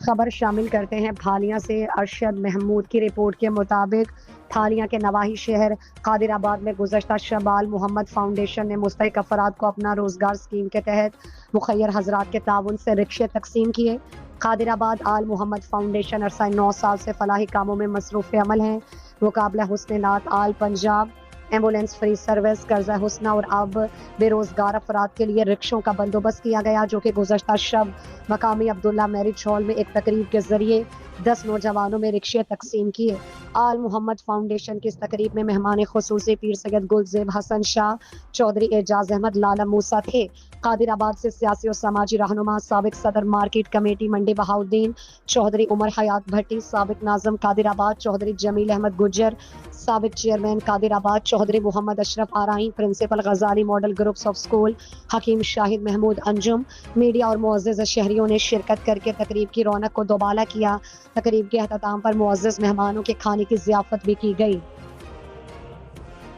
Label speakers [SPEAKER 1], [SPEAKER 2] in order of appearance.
[SPEAKER 1] خبر شامل کرتے ہیں بھالیاں سے۔ ارشد محمود کی رپورٹ کے مطابق بھالیاں کے نواحی شہر قادر آباد میں گزشتہ شب آل محمد فاؤنڈیشن نے مستحق افراد کو اپنا روزگار اسکیم کے تحت مخیر حضرات کے تعاون سے رکشے تقسیم کیے۔ قادر آباد آل محمد فاؤنڈیشن عرصہ 9 سال سے فلاحی کاموں میں مصروف عمل ہے۔ مقابلہ حسن نعت آل پنجاب ایمبولینس فری سروس قرضہ حسنہ اور اب بے روزگار افراد کے لیے رکشوں کا بندوبست کیا گیا، جو کہ گزشتہ شب مقامی عبداللہ میرج ہال میں ایک تقریب کے ذریعے 10 نوجوانوں میں رکشے تقسیم کیے۔ آل محمد فاؤنڈیشن کی اس تقریب میں مہمان خصوصی پیر سید گلزیب حسن شاہ، چودھری اعجاز احمد، لالا موسیٰ تھے۔ قادر آباد سے سیاسی اور سماجی رہنما سابق صدر مارکیٹ کمیٹی منڈی بہاؤالدین چودھری، عمر حیات بھٹی سابق ناظم قادر آباد، چودھری جمیل احمد گجر سابق chairman Qadirabad, Chaudhry Muhammad Ashraf Arain principal Ghazali model groups of school, Hakim Shahid Mahmood Anjum, media اور معزز شہریوں نے شرکت کر کے تقریب کی رونق کو دوبالا کیا۔ تقریب کے اختتام پر معزز مہمانوں کے کھانے کی ضیافت بھی کی گئی۔